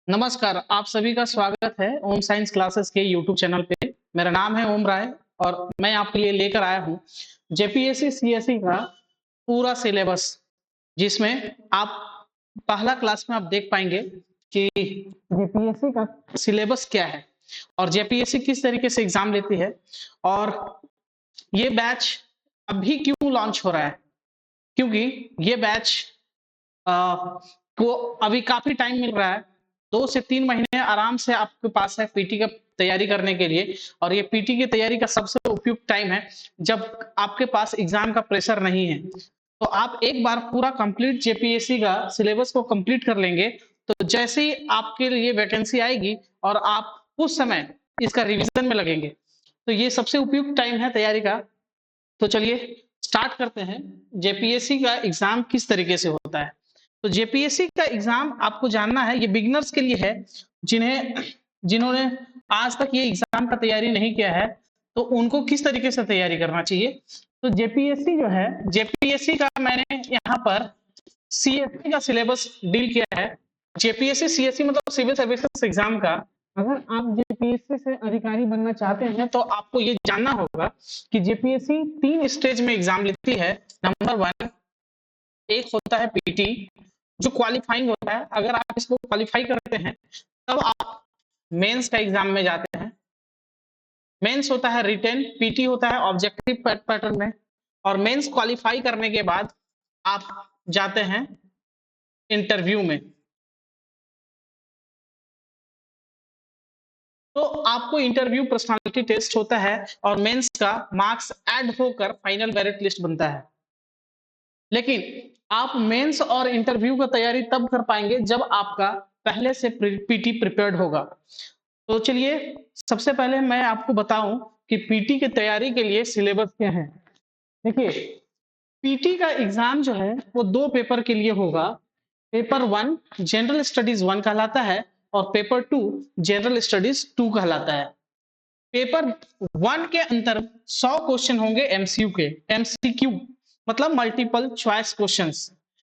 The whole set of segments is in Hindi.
नमस्कार, आप सभी का स्वागत है ओम साइंस क्लासेस के यूट्यूब चैनल पे। मेरा नाम है ओम राय और मैं आपके लिए लेकर आया हूँ जेपीएससी सीएसई का पूरा सिलेबस, जिसमें आप पहला क्लास में आप देख पाएंगे कि जेपीएससी का सिलेबस क्या है और जेपीएससी किस तरीके से एग्जाम लेती है और ये बैच अभी क्यों लॉन्च हो रहा है, क्योंकि ये बैच को अभी काफी टाइम मिल रहा है। 2 से 3 महीने आराम से आपके पास है पीटी का तैयारी करने के लिए और ये पीटी की तैयारी का सबसे उपयुक्त टाइम है जब आपके पास एग्जाम का प्रेशर नहीं है। तो आप एक बार पूरा कंप्लीट जेपीएससी का सिलेबस को कंप्लीट कर लेंगे तो जैसे ही आपके लिए वैकेंसी आएगी और आप उस समय इसका रिवीजन में लगेंगे तो ये सबसे उपयुक्त टाइम है तैयारी का। तो चलिए स्टार्ट करते हैं जेपीएससी का एग्जाम किस तरीके से होता है। तो जेपीएससी का एग्जाम आपको जानना है, ये बिगिनर्स के लिए है जिन्होंने आज तक ये एग्जाम का तैयारी नहीं किया है तो उनको किस तरीके से तैयारी करना चाहिए। तो जेपीएससी जो है, जेपीएससी का मैंने यहाँ पर सीएससी का सिलेबस डील किया है। जेपीएससी सीएससी मतलब सिविल सर्विसेज एग्जाम का। अगर आप जेपीएससी से अधिकारी बनना चाहते हैं तो आपको ये जानना होगा कि जेपीएससी 3 स्टेज में एग्जाम लेती है। नंबर 1 एक होता है पीटी जो क्वालिफाइंग होता है। अगर आप इसको क्वालिफाई करते हैं तब आप मेंस का एग्जाम में जाते हैं। मेंस होता है रिटेन, पीटी होता है ऑब्जेक्टिव पैटर्न में और मेंस क्वालिफाई करने के बाद आप जाते हैं इंटरव्यू में। तो आपको इंटरव्यू पर्सनालिटी टेस्ट होता है और मेंस का मार्क्स ऐड होकर फाइनल मेरिट लिस्ट बनता है। लेकिन आप मेंस और इंटरव्यू का तैयारी तब कर पाएंगे जब आपका पहले से पीटी प्रिपेयर्ड होगा। तो चलिए सबसे पहले मैं आपको बताऊं कि पीटी की तैयारी के लिए सिलेबस क्या है। देखिए, पीटी का एग्जाम जो है वो 2 पेपर के लिए होगा। पेपर 1 जनरल स्टडीज 1 कहलाता है और पेपर 2 जनरल स्टडीज 2 कहलाता है। पेपर 1 के अंदर 100 क्वेश्चन होंगे एमसीक्यू के। एमसीक्यू मतलब मल्टीपल चॉइस क्वेश्चंस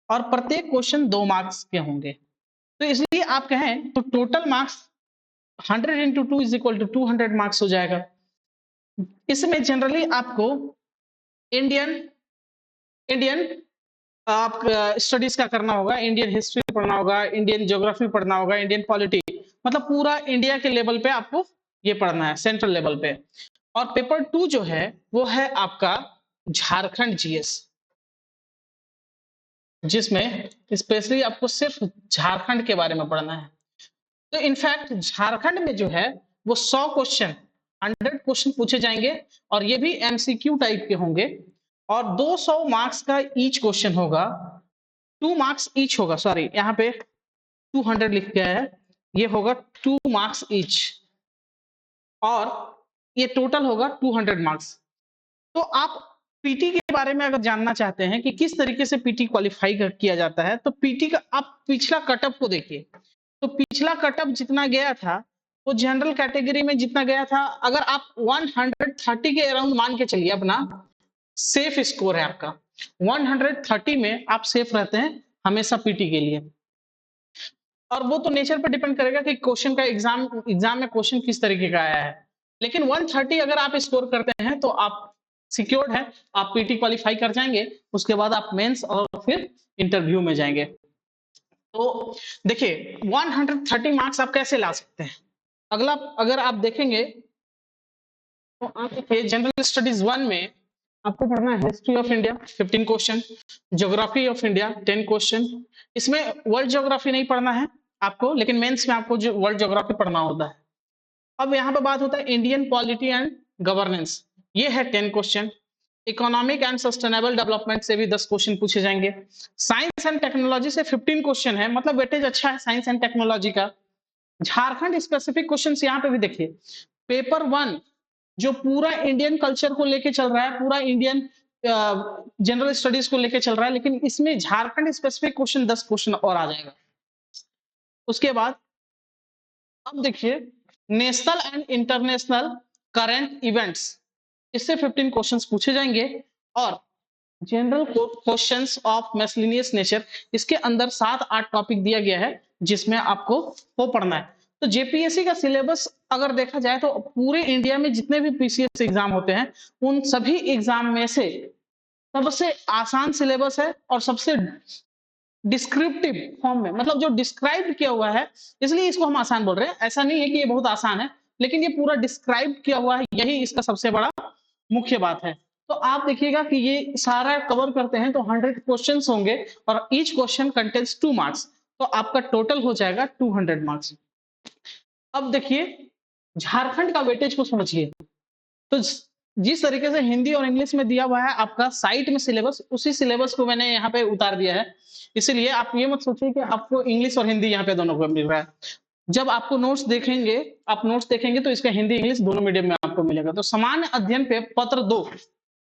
और प्रत्येक क्वेश्चन 2 मार्क्स के होंगे। तो इसलिए आप कहें तो total marks 100 into 2 is equal to 200 marks हो जाएगा। इसमें जनरली आपको इंडियन इंडियन आप स्टडीज का करना होगा, इंडियन हिस्ट्री पढ़ना होगा, इंडियन ज्योग्राफी पढ़ना होगा, इंडियन पॉलिटी, मतलब पूरा इंडिया के लेवल पे आपको ये पढ़ना है, सेंट्रल लेवल पे। और पेपर 2 जो है वो है आपका झारखंड जीएस, जिसमें स्पेशली आपको सिर्फ झारखंड के बारे में पढ़ना है। तो इनफैक्ट झारखंड में जो है वो 100 क्वेश्चन 100 क्वेश्चन पूछे जाएंगे और ये भी एमसीक्यू टाइप के होंगे और 200 मार्क्स का ईच क्वेश्चन होगा। 2 मार्क्स ईच होगा, सॉरी यहाँ पे 200 लिख गया है, ये होगा 2 मार्क्स ईच और ये टोटल होगा 200 मार्क्स। तो आप पीटी के बारे में अगर जानना चाहते हैं कि किस तरीके से पीटी क्वालिफाई किया जाता है तो पीटी का आप पिछला कटअप को देखिए। तो पिछला कटअप जितना गया था वो जनरल कैटेगरी में जितना गया था, अगर आप 130 के अराउंड मान के चलिए, अपना सेफ स्कोर है आपका 130 में, आप सेफ रहते हैं हमेशा पीटी के लिए। और वो तो नेचर पर डिपेंड करेगा कि क्वेश्चन का एग्जाम में क्वेश्चन किस तरीके का आया है। लेकिन 130 अगर आप स्कोर करते हैं तो आप सिक्योर्ड है, आप पीटी क्वालिफाई कर जाएंगे। उसके बाद आप मेंस और फिर इंटरव्यू में जाएंगे। तो देखिए 130 मार्क्स आप कैसे ला सकते हैं। अगला अगर आप देखेंगे तो आप देखिए जनरल स्टडीज 1 में आपको पढ़ना है history of India 15 question, geography of India 10 question. इसमें वर्ल्ड ज्योग्राफी नहीं पढ़ना है आपको, लेकिन मेंस में आपको जो वर्ल्ड ज्योग्राफी पढ़ना होता है। अब यहाँ पे बात होता है इंडियन पॉलिटी एंड गवर्नेंस, ये है 10 question. Economic and sustainable development से भी 10 क्वेश्चन पूछे जाएंगे। साइंस एंड टेक्नोलॉजी से 15 क्वेश्चन है, मतलब वेटेज अच्छा है साइंस एंड टेक्नोलॉजी का। झारखंड स्पेसिफिक क्वेश्चन यहाँ पे भी देखिए। पेपर 1 जो पूरा इंडियन कल्चर को लेके चल रहा है, पूरा इंडियन जनरल स्टडीज को लेके चल रहा है, लेकिन इसमें झारखंड स्पेसिफिक क्वेश्चन 10 क्वेश्चन और आ जाएगा। उसके बाद अब देखिए national and international current events, इससे 15 क्वेश्चंस पूछे जाएंगे। और general questions of miscellaneous nature, इसके अंदर 7-8 टॉपिक दिया गया है जिसमें आपको वो पढ़ना है। तो जेपीएससी का सिलेबस अगर देखा जाए तो पूरे इंडिया में जितने भी पीसीएस एग्जाम होते हैं, उन सभी एग्जाम में से सबसे आसान सिलेबस है और सबसे डिस्क्रिप्टिव फॉर्म में, मतलब जो डिस्क्राइब किया हुआ है, इसलिए इसको हम आसान बोल रहे हैं। ऐसा नहीं है कि ये बहुत आसान है, लेकिन ये पूरा डिस्क्राइब किया हुआ है, यही इसका सबसे बड़ा मुख्य बात है। तो आप देखिएगा कि ये सारा कवर करते हैं तो 100 क्वेश्चंस होंगे और ईच क्वेश्चन कंटेन्स 2 मार्क्स, तो आपका टोटल हो जाएगा 200 मार्क्स। अब देखिए झारखंड का वेटेज को समझिए। तो जिस तरीके से हिंदी और इंग्लिश में दिया हुआ है आपका साइट में सिलेबस, उसी सिलेबस को मैंने यहाँ पे उतार दिया है। इसीलिए आप ये मत सोचिए कि आपको इंग्लिश और हिंदी यहाँ पे दोनों को मिल रहा है। जब आपको नोट्स देखेंगे, आप नोट्स देखेंगे तो इसका हिंदी इंग्लिश दोनों मीडियम में आपको मिलेगा। तो सामान्य अध्ययन पे पत्र 2,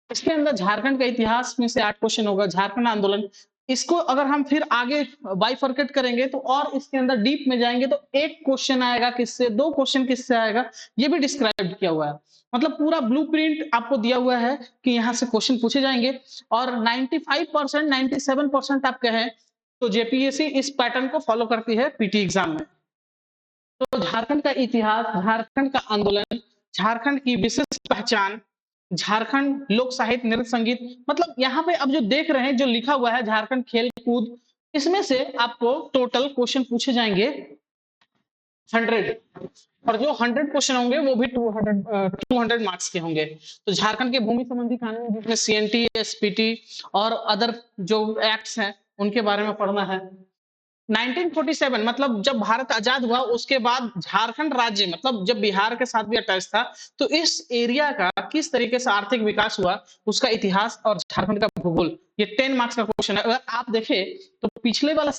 इसके अंदर झारखंड का इतिहास में से 8 क्वेश्चन होगा, झारखंड आंदोलन। इसको अगर हम फिर आगे बाइफरकेट करेंगे तो और इसके अंदर डीप में जाएंगे तो 1 क्वेश्चन आएगा किससे, 2 क्वेश्चन किससे आएगा, ये भी डिस्क्राइब किया हुआ है। मतलब पूरा ब्लूप्रिंट आपको दिया हुआ है कि यहाँ से क्वेश्चन पूछे जाएंगे और 95% 97% आप कहें तो जेपीएससी इस पैटर्न को फॉलो करती है पीटी एग्जाम में। तो झारखंड का इतिहास, झारखंड का आंदोलन, झारखंड की विशिष्ट पहचान, झारखंड लोक साहित्य नृत्य संगीत, मतलब यहाँ पे अब जो देख रहे हैं जो लिखा हुआ है झारखंड खेल कूद, इसमें से आपको टोटल क्वेश्चन पूछे जाएंगे 100 और जो 100 क्वेश्चन होंगे वो भी 200 मार्क्स के होंगे। तो झारखंड के भूमि संबंधी कानून जिसमें सीएनटी, एसपीटी और अदर जो एक्ट्स हैं उनके बारे में पढ़ना है। 1947 मतलब जब भारत आजाद हुआ उसके बाद झारखंड राज्य, मतलब जब बिहार के साथ भी अटैच था, तो इस एरिया का किस तरीके से आर्थिक विकास हुआ, उसका इतिहास और झारखंड का भूगोल, ये 10 मार्क्स का क्वेश्चन है। अगर आप देखें तो पिछले वाले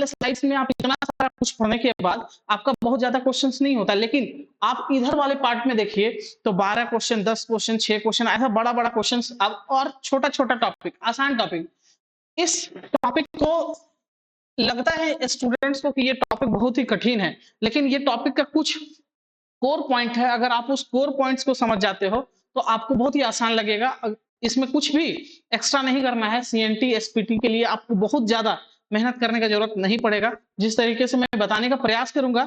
स्लाइड्स में आप इतना सारा कुछ पढ़ने के बाद आपका बहुत ज्यादा क्वेश्चंस नहीं होता, लेकिन आप इधर वाले पार्ट में देखिए तो 12 क्वेश्चन, 10 क्वेश्चन, 6 क्वेश्चन, ऐसा बड़ा बड़ा क्वेश्चन और छोटा छोटा टॉपिक, आसान टॉपिक। इस टॉपिक को लगता है स्टूडेंट्स को कि ये टॉपिक बहुत ही कठिन है, लेकिन ये टॉपिक का कुछ कोर पॉइंट है, अगर आप उस कोर पॉइंट्स को समझ जाते हो तो आपको बहुत ही आसान लगेगा। इसमें कुछ भी एक्स्ट्रा नहीं करना है। सीएनटी, एसपीटी के लिए आपको बहुत ज्यादा मेहनत करने का जरूरत नहीं पड़ेगा। जिस तरीके से मैं बताने का प्रयास करूंगा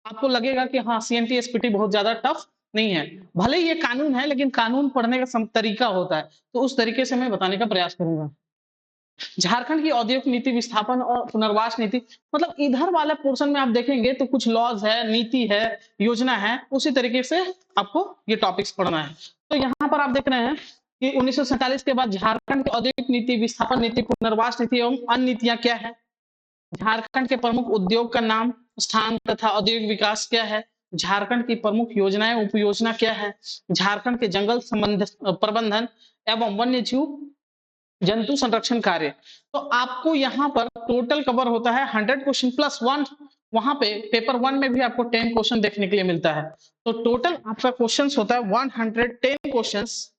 आपको लगेगा कि हाँ सीएनटी, एसपीटी बहुत ज्यादा टफ नहीं है। भले ही ये कानून है, लेकिन कानून पढ़ने का तरीका होता है, तो उस तरीके से मैं बताने का प्रयास करूंगा। झारखंड की औद्योगिक नीति विस्थापन और पुनर्वास नीति, मतलब इधर वाला पोर्शन में आप देखेंगे तो कुछ लॉज है, नीति है, योजना है, उसी तरीके से आपको ये टॉपिक्स पढ़ना है। तो यहाँ पर आप देख रहे हैं कि 1947 के बाद झारखंड की औद्योगिक नीति, विस्थापन नीति, पुनर्वास नीति एवं अन्य नीतियां क्या है, झारखंड के प्रमुख उद्योग का नाम, स्थान तथा औद्योगिक विकास क्या है, झारखंड की प्रमुख योजनाएं, उपयोजना क्या है, झारखंड के जंगल संबंध प्रबंधन एवं वन्य जीव जंतु संरक्षण कार्य। तो आपको यहाँ पर टोटल कवर होता है 100 क्वेश्चन प्लस 1, वहां पे पेपर 1 में भी आपको 10 क्वेश्चन देखने के लिए मिलता है। तो टोटल आपका क्वेश्चंस होता है 110 क्वेश्चंस।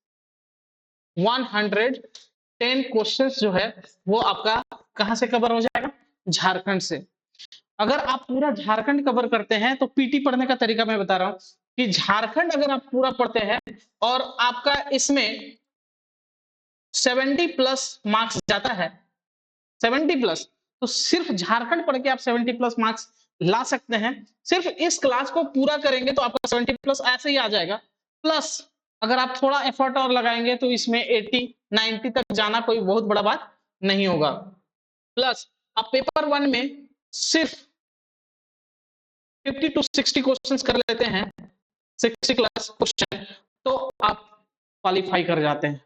110 क्वेश्चंस जो है वो आपका कहां से कवर हो जाएगा, झारखंड से। अगर आप पूरा झारखंड कवर करते हैं तो पीटी पढ़ने का तरीका मैं बता रहा हूं कि झारखंड अगर आप पूरा पढ़ते हैं और आपका इसमें 70 प्लस मार्क्स जाता है, 70 प्लस, तो सिर्फ झारखंड पढ़ के आप 70 प्लस मार्क्स ला सकते हैं। सिर्फ इस क्लास को पूरा करेंगे तो आपका 70 प्लस ऐसे ही आ जाएगा। प्लस अगर आप थोड़ा एफर्ट और लगाएंगे तो इसमें 80 90 तक जाना कोई बहुत बड़ा बात नहीं होगा। प्लस आप पेपर 1 में सिर्फ 50 टू 60 क्वेश्चंस कर लेते हैं, 60 क्लास क्वेश्चन, तो आप क्वालिफाई कर जाते हैं।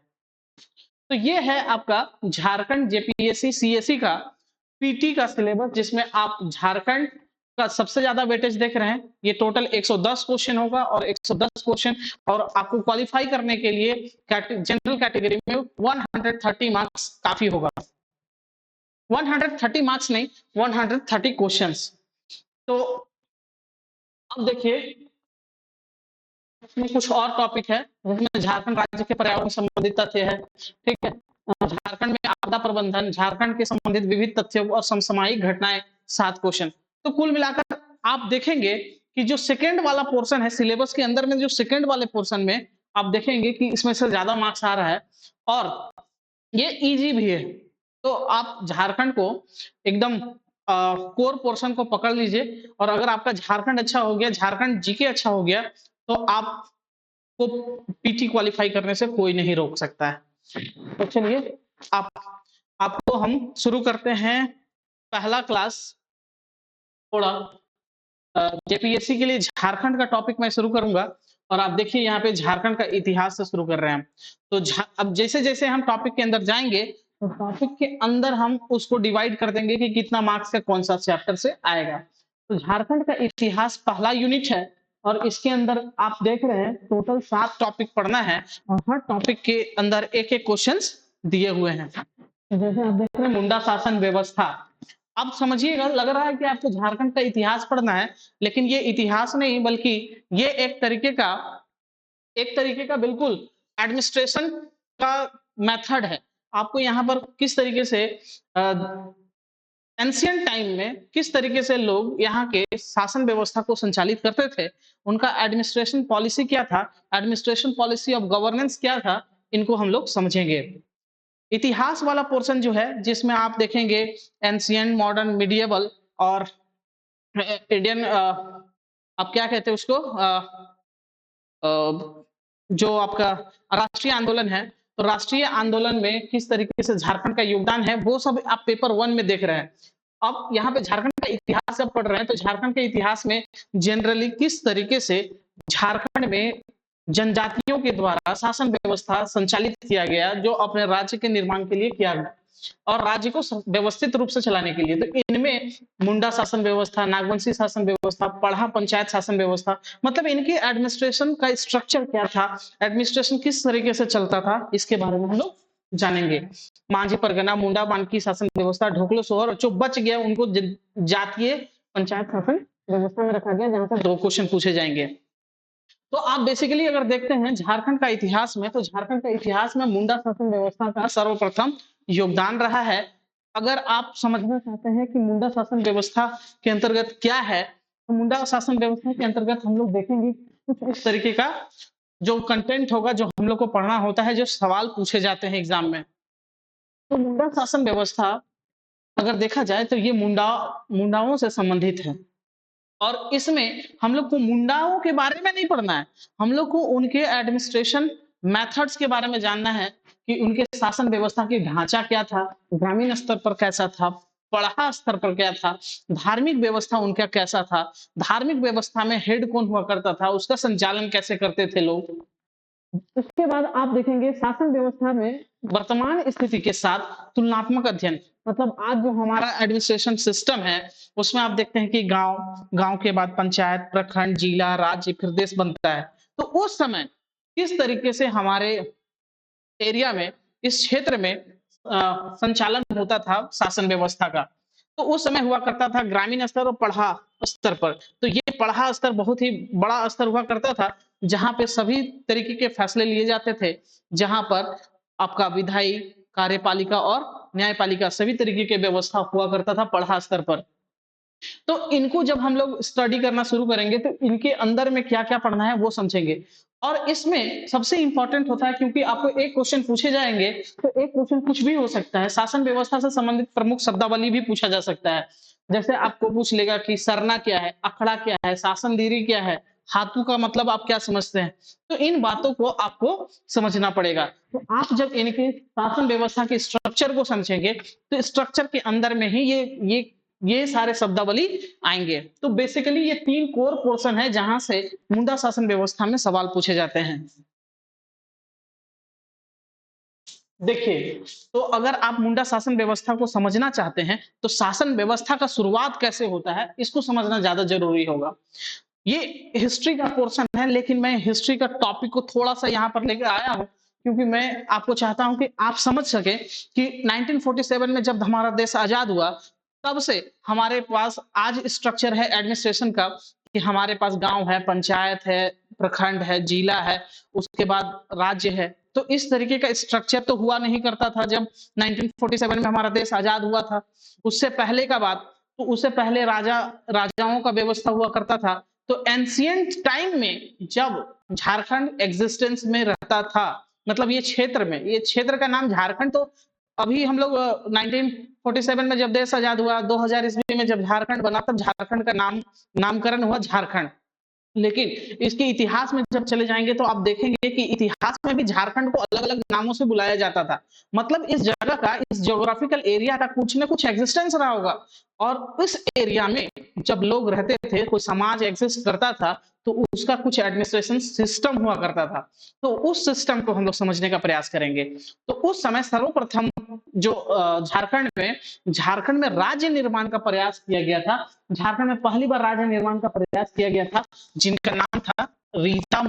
तो ये है आपका झारखंड जेपीएससी सीएससी का पीटी का सिलेबस, जिसमें आप झारखंड का सबसे ज्यादा वेटेज देख रहे हैं। ये टोटल 110 क्वेश्चन होगा और 110 क्वेश्चन, और आपको क्वालिफाई करने के लिए जनरल कैटेगरी में 130 मार्क्स काफी होगा। 130 मार्क्स नहीं, 130 क्वेश्चंस। तो अब देखिए इसमें कुछ और टॉपिक है जिसमें झारखंड राज्य के पर्यावरण संबंधित तथ्य है, ठीक है। झारखंड में आपदा प्रबंधन, झारखंड के संबंधित विविध तथ्यों और समसामयिक घटनाएं, 7 क्वेश्चन। तो कुल मिलाकर आप देखेंगे कि जो सेकंड वाला पोर्शन है सिलेबस के अंदर में, जो सेकंड वाले पोर्शन में आप देखेंगे कि इसमें से ज्यादा मार्क्स आ रहा है और ये इजी भी है। तो आप झारखंड को एकदम कोर पोर्शन को पकड़ लीजिए और अगर आपका झारखंड अच्छा हो गया, झारखंड जीके अच्छा हो गया, तो आपको पीटी क्वालीफाई करने से कोई नहीं रोक सकता है। तो चलिए आप आपको हम शुरू करते हैं पहला क्लास। थोड़ा जेपीएससी के लिए झारखंड का टॉपिक मैं शुरू करूंगा और आप देखिए यहाँ पे झारखंड का इतिहास से शुरू कर रहे हैं। तो अब जैसे जैसे हम टॉपिक के अंदर जाएंगे तो टॉपिक के अंदर हम उसको डिवाइड कर देंगे कि कितना मार्क्स का कौन सा चैप्टर से आएगा। तो झारखंड का इतिहास पहला यूनिट है और इसके अंदर आप देख रहे हैं टोटल 7 टॉपिक पढ़ना है और हर टॉपिक के अंदर एक एक क्वेश्चन दिए हुए हैं। जैसे आप देख रहे हैं मुंडा शासन व्यवस्था। अब समझिएगा, लग रहा है कि आपको झारखंड का इतिहास पढ़ना है, लेकिन ये इतिहास नहीं बल्कि ये एक तरीके का बिल्कुल एडमिनिस्ट्रेशन का मेथड है। आपको यहाँ पर किस तरीके से एंशिएंट टाइम में किस तरीके से लोग यहाँ के शासन व्यवस्था को संचालित करते थे, उनका एडमिनिस्ट्रेशन पॉलिसी क्या था, एडमिनिस्ट्रेशन पॉलिसी ऑफ गवर्नेंस क्या था, इनको हम लोग समझेंगे। इतिहास वाला पोर्शन जो है जिसमें आप देखेंगे एंशिएंट, मॉडर्न, मिडिएवल और इंडियन आप क्या कहते हैं उसको जो आपका राष्ट्रीय आंदोलन है, तो राष्ट्रीय आंदोलन में किस तरीके से झारखंड का योगदान है वो सब आप पेपर 1 में देख रहे हैं। अब यहाँ पे झारखंड का इतिहास जब पढ़ रहे हैं तो झारखंड के इतिहास में जनरली किस तरीके से झारखंड में जनजातियों के द्वारा शासन व्यवस्था संचालित किया गया जो अपने राज्य के निर्माण के लिए किया गया और राज्य को व्यवस्थित रूप से चलाने के लिए। तो इनमें मुंडा शासन व्यवस्था, नागवंशी शासन व्यवस्था, पढ़ा पंचायत शासन व्यवस्था, मतलब इनके एडमिनिस्ट्रेशन का स्ट्रक्चर क्या था, एडमिनिस्ट्रेशन किस तरीके से चलता था, इसके बारे में हम लोग जानेंगे। मांझी परगना, मुंडा बानकी शासन व्यवस्था, ढोकलो सोहर, जो बच गया उनको जातीय पंचायत शासन व्यवस्था में रखा गया, जहां से 2 क्वेश्चन पूछे जाएंगे। तो आप बेसिकली अगर देखते हैं झारखंड का इतिहास में, तो झारखंड का इतिहास में मुंडा शासन व्यवस्था का सर्वप्रथम योगदान रहा है। अगर आप समझना चाहते हैं कि मुंडा शासन व्यवस्था के अंतर्गत क्या है, तो मुंडा शासन व्यवस्था के अंतर्गत हम लोग देखेंगे कुछ इस तरीके का जो कंटेंट होगा जो हम लोग को पढ़ना होता है, जो सवाल पूछे जाते हैं एग्जाम में। तो मुंडा शासन व्यवस्था अगर देखा जाए तो ये मुंडाओं से संबंधित है और इसमें हम लोग को मुंडाओं के बारे में नहीं पढ़ना है, हम लोग को उनके एडमिनिस्ट्रेशन मेथड्स के बारे में जानना है कि उनके शासन व्यवस्था की ढांचा क्या था, ग्रामीण स्तर पर कैसा था, पढ़ा स्तर पर क्या था, धार्मिक व्यवस्था उनका कैसा था, धार्मिक व्यवस्था में हेड कौन हुआ करता था, उसका संचालन कैसे करते थे लोग। उसके बाद आप देखेंगे शासन व्यवस्था में वर्तमान स्थिति के साथ तुलनात्मक अध्ययन, मतलब आज जो हमारा एडमिनिस्ट्रेशन सिस्टम है उसमें आप देखते हैं कि गांव के बाद पंचायत, प्रखंड, जिला, राज्य, फिर देश बनता है। तो उस समय किस तरीके से हमारे एरिया में, इस क्षेत्र में संचालन होता था शासन व्यवस्था का, तो उस समय हुआ करता था ग्रामीण स्तर और पढ़ा स्तर पर। तो ये पढ़ा स्तर बहुत ही बड़ा स्तर हुआ करता था जहां पे सभी तरीके के फैसले लिए जाते थे, जहां पर आपका विधायी, कार्यपालिका और न्यायपालिका सभी तरीके के व्यवस्था हुआ करता था पढ़ा स्तर पर। तो इनको जब हम लोग स्टडी करना शुरू करेंगे तो इनके अंदर में क्या-क्या पढ़ना है वो समझेंगे। और इसमें सबसे इंपॉर्टेंट होता है, क्योंकि आपको एक क्वेश्चन पूछे जाएंगे तो एक क्वेश्चन कुछ भी हो सकता है, शासन व्यवस्था से संबंधित प्रमुख शब्दावली भी पूछा जा सकता है। जैसे आपको पूछ लेगा कि सरना क्या है, अखड़ा क्या है, शासनदीरी क्या है, हाथू का मतलब आप क्या समझते हैं। तो इन बातों को आपको समझना पड़ेगा। तो आप जब इनके शासन व्यवस्था के स्ट्रक्चर को समझेंगे तो स्ट्रक्चर के अंदर में ही ये सारे शब्दावली आएंगे। तो बेसिकली ये 3 कोर पोर्शन है जहां से मुंडा शासन व्यवस्था में सवाल पूछे जाते हैं। देखिए, तो अगर आप मुंडा शासन व्यवस्था को समझना चाहते हैं तो शासन व्यवस्था का शुरुआत कैसे होता है इसको समझना ज्यादा जरूरी होगा। ये हिस्ट्री का पोर्शन है, लेकिन मैं हिस्ट्री का टॉपिक को थोड़ा सा यहाँ पर लेकर आया हूँ क्योंकि मैं आपको चाहता हूं कि आप समझ सके कि 1947 में जब हमारा देश आजाद हुआ तब से हमारे पास आज स्ट्रक्चर है एडमिनिस्ट्रेशन का कि हमारे पास गांव है, पंचायत है, प्रखंड है, जिला है, उसके बाद राज्य है। तो इस तरीके का स्ट्रक्चर तो हुआ नहीं करता था जब 1947 में हमारा देश आजाद हुआ था। उससे पहले का बात, तो उससे पहले राजाओं का व्यवस्था हुआ करता था। तो एंशिएंट टाइम में जब झारखंड एग्जिस्टेंस में रहता था, मतलब ये क्षेत्र का नाम झारखंड तो अभी हम लोग 1947 में जब देश आजाद हुआ, 2000 ईस्वी में जब झारखंड बना, तब झारखंड का नामकरण हुआ झारखंड। लेकिन इसके इतिहास में जब चले जाएँगे तो आप देखेंगे कि इतिहास में भी झारखंड को अलग-अलग नामों से बुलाया जाता था। मतलब इस जगह का, इस ज्योग्राफिकल एरिया का कुछ न कुछ एक्जिस्टेंस रहा होगा और इस एरिया में जब लोग रहते थे, कोई समाज एक्जिस्ट करता था, तो उसका कुछ एडमिनिस्ट्रेशन सिस्टम हुआ करता था। तो उस सिस्टम को हम लोग समझने का प्रयास करेंगे। तो उस समय सर्वप्रथम जो झारखंड में राज्य निर्माण का प्रयास किया गया था। झारखंड में पहली बार राज्य निर्माण का प्रयास किया गया था, जिनका नाम था रीता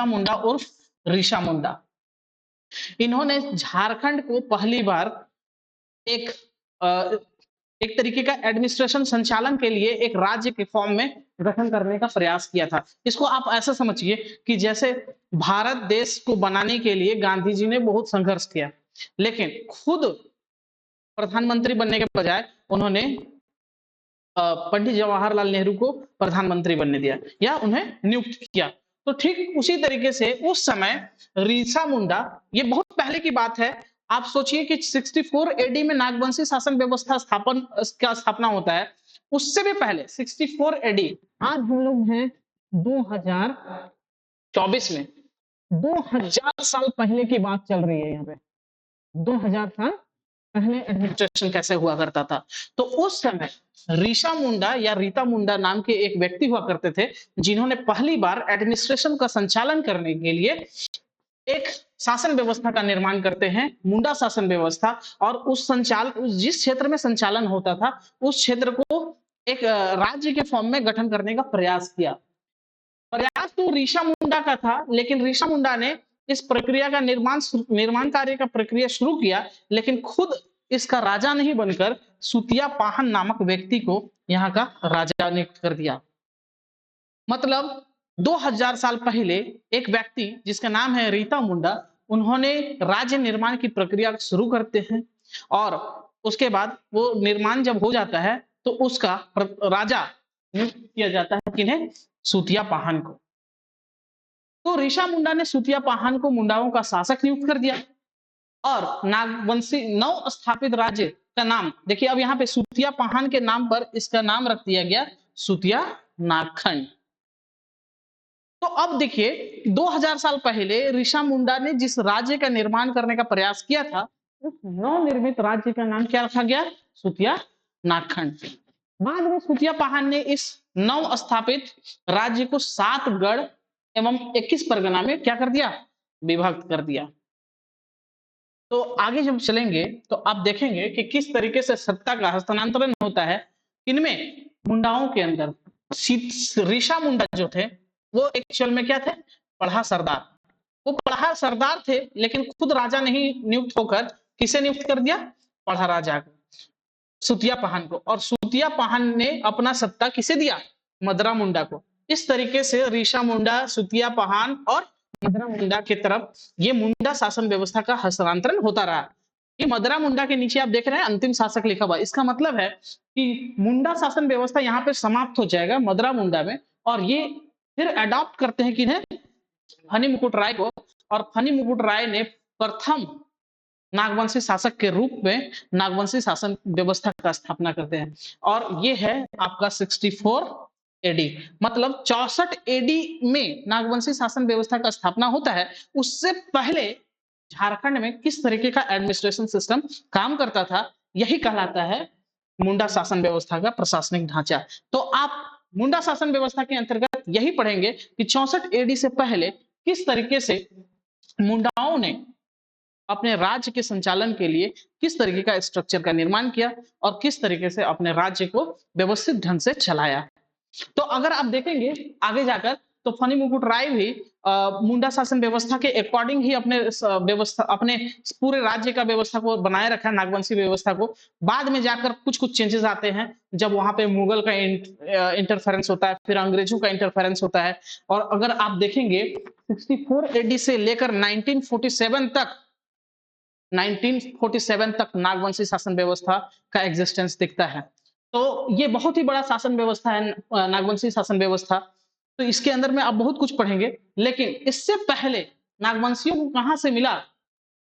मुंडा उर्फ रीशा मुंडा। इन्होंने झारखंड को पहली बार एक अ, एक तरीके का एडमिनिस्ट्रेशन संचालन के लिए एक राज्य के फॉर्म में गठन करने का प्रयास किया था। इसको आप ऐसा समझिए कि जैसे भारत देश को बनाने के लिए गांधी जी ने बहुत संघर्ष किया, लेकिन खुद प्रधानमंत्री बनने के बजाय उन्होंने पंडित जवाहरलाल नेहरू को प्रधानमंत्री बनने दिया या उन्हें नियुक्त किया। तो ठीक उसी तरीके से उस समय रीसा मुंडा, ये बहुत पहले की बात है। आप सोचिए कि 64 एडी में नागवंशी शासन व्यवस्था स्थापना होता है। उससे भी पहले 64 एडी, आज हम लोग हैं 2024 में, 2000 साल पहले की बात चल रही है यहाँ पे। 2000 साल पहले एडमिनिस्ट्रेशन कैसे हुआ करता था। तो उस समय रीशा मुंडा या रीता मुंडा नाम के एक व्यक्ति हुआ करते थे, जिन्होंने पहली बार एडमिनिस्ट्रेशन का संचालन करने के लिए एक शासन व्यवस्था का निर्माण करते हैं, मुंडा शासन व्यवस्था। और जिस क्षेत्र में संचालन होता था, उस क्षेत्र को एक राज्य के फॉर्म में गठन करने का प्रयास किया। प्रयास तो ऋषा मुंडा का था, लेकिन ऋषा मुंडा ने इस प्रक्रिया का निर्माण कार्य का प्रक्रिया शुरू किया, लेकिन खुद इसका राजा नहीं बनकर सुतिया पाहन नामक व्यक्ति को यहाँ का राजा नियुक्त कर दिया। मतलब 2000 साल पहले एक व्यक्ति जिसका नाम है रीता मुंडा, उन्होंने राज्य निर्माण की प्रक्रिया शुरू करते हैं और उसके बाद वो निर्माण जब हो जाता है तो उसका राजा नियुक्त किया जाता है, किन्हें? सुतिया पाहन को। तो ऋषा मुंडा ने सुतिया पाहन को मुंडाओं का शासक नियुक्त कर दिया और नागवंशी नव स्थापित राज्य का नाम देखिए। अब यहाँ पे सुतिया पाहन के नाम पर इसका नाम रख दिया गया सुतिया नागखंड। तो अब देखिए 2000 साल पहले ऋषा मुंडा ने जिस राज्य का निर्माण करने का प्रयास किया था, उस नवनिर्मित राज्य का नाम क्या रखा गया? सुतिया नागखंड। बाद में सुतिया पाहन ने इस नव स्थापित राज्य को 7 गढ़ एवं 21 परगना में क्या कर दिया? विभक्त कर दिया। तो आगे जब चलेंगे तो आप देखेंगे कि किस तरीके से सत्ता का हस्तांतरण होता है। इनमें मुंडाओं के अंदर ऋषा मुंडा जो थे वो एक्चुअल में क्या थे? पढ़ा सरदार। वो पढ़ा सरदार थे, लेकिन खुद राजा नहीं नियुक्त होकर किसे नियुक्त कर दिया? पढ़ा राजा को, सुतिया पाहन को। और सुतिया पाहन ने अपना सत्ता किसे दिया? मदरा मुंडा को। इस तरीके से ऋषा मुंडा, सुतिया पाहन और मदरा मुंडा की तरफ ये मुंडा शासन व्यवस्था का हस्तांतरण होता रहा। ये मदरा मुंडा के नीचे आप देख रहे हैं अंतिम शासक लिखा हुआ। इसका मतलब है कि मुंडा शासन व्यवस्था यहाँ पे समाप्त हो जाएगा मदरा मुंडा में, और ये फिर अडॉप्ट करते हैं किन्हें? फनी मुकुट राय को। और फनी मुकुट राय ने प्रथम नागवंशी शासक के रूप में नागवंशी शासन व्यवस्था का स्थापना करते हैं। और ये है आपका 64 एडी, मतलब 64 एडी में नागवंशी शासन व्यवस्था का स्थापना होता है। उससे पहले झारखंड में किस तरीके का एडमिनिस्ट्रेशन सिस्टम काम करता था, यही कहलाता है मुंडा शासन व्यवस्था का प्रशासनिक ढांचा। तो आप मुंडा शासन व्यवस्था के अंतर्गत यही पढ़ेंगे कि 64 एडी से पहले किस तरीके से मुंडाओं ने अपने राज्य के संचालन के लिए किस तरीके का स्ट्रक्चर का निर्माण किया और किस तरीके से अपने राज्य को व्यवस्थित ढंग से चलाया। तो अगर आप देखेंगे आगे जाकर तो फनी मुकुट राय भी मुंडा शासन व्यवस्था के अकॉर्डिंग ही अपने पूरे राज्य का व्यवस्था को बनाए रखा है, नागवंशी व्यवस्था को। बाद में जाकर कुछ चेंजेस आते हैं, जब वहां पे मुगल का इंटरफेरेंस होता है, फिर अंग्रेजों का इंटरफेरेंस होता है। और अगर आप देखेंगे 64 एडी से लेकर 1947 तक नागवंशी शासन व्यवस्था का एग्जिस्टेंस दिखता है। तो ये बहुत ही बड़ा शासन व्यवस्था है नागवंशी शासन व्यवस्था। तो इसके अंदर में आप बहुत कुछ पढ़ेंगे, लेकिन इससे पहले नागवंशियों को कहां से मिला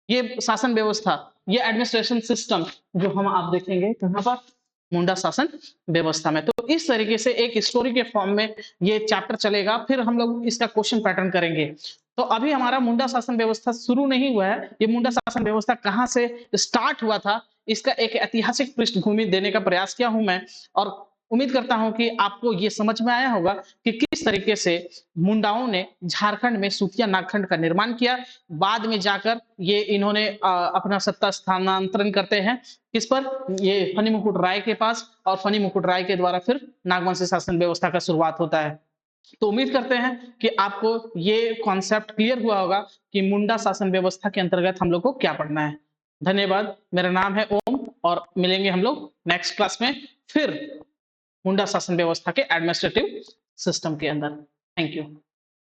ये शासन व्यवस्था? ये एडमिनिस्ट्रेशन सिस्टम जो हम आप देखेंगे कहाँ पर, मुंडा शासन व्यवस्था में। तो इस तरीके से एक स्टोरी के फॉर्म में ये चैप्टर चलेगा, फिर हम लोग इसका क्वेश्चन पैटर्न करेंगे। तो अभी हमारा मुंडा शासन व्यवस्था शुरू नहीं हुआ है, ये मुंडा शासन व्यवस्था कहाँ से स्टार्ट हुआ था, इसका एक ऐतिहासिक पृष्ठभूमि देने का प्रयास किया हूं मैं, और उम्मीद करता हूं कि आपको ये समझ में आया होगा कि किस तरीके से मुंडाओं ने झारखंड में सूतिया नागखंड का निर्माण किया। बाद में जाकर ये इन्होंने अपना सत्ता स्थानांतरण करते हैं किस पर, ये फनी मुकुट राय के पास, और फनी मुकुट राय के द्वारा फिर नागवंशी शासन व्यवस्था का शुरुआत होता है। तो उम्मीद करते हैं कि आपको ये कॉन्सेप्ट क्लियर हुआ होगा कि मुंडा शासन व्यवस्था के अंतर्गत हम लोग को क्या पढ़ना है। धन्यवाद। मेरा नाम है ओम, और मिलेंगे हम लोग नेक्स्ट क्लास में फिर मुंडा शासन व्यवस्था के एडमिनिस्ट्रेटिव सिस्टम के अंदर। Thank you.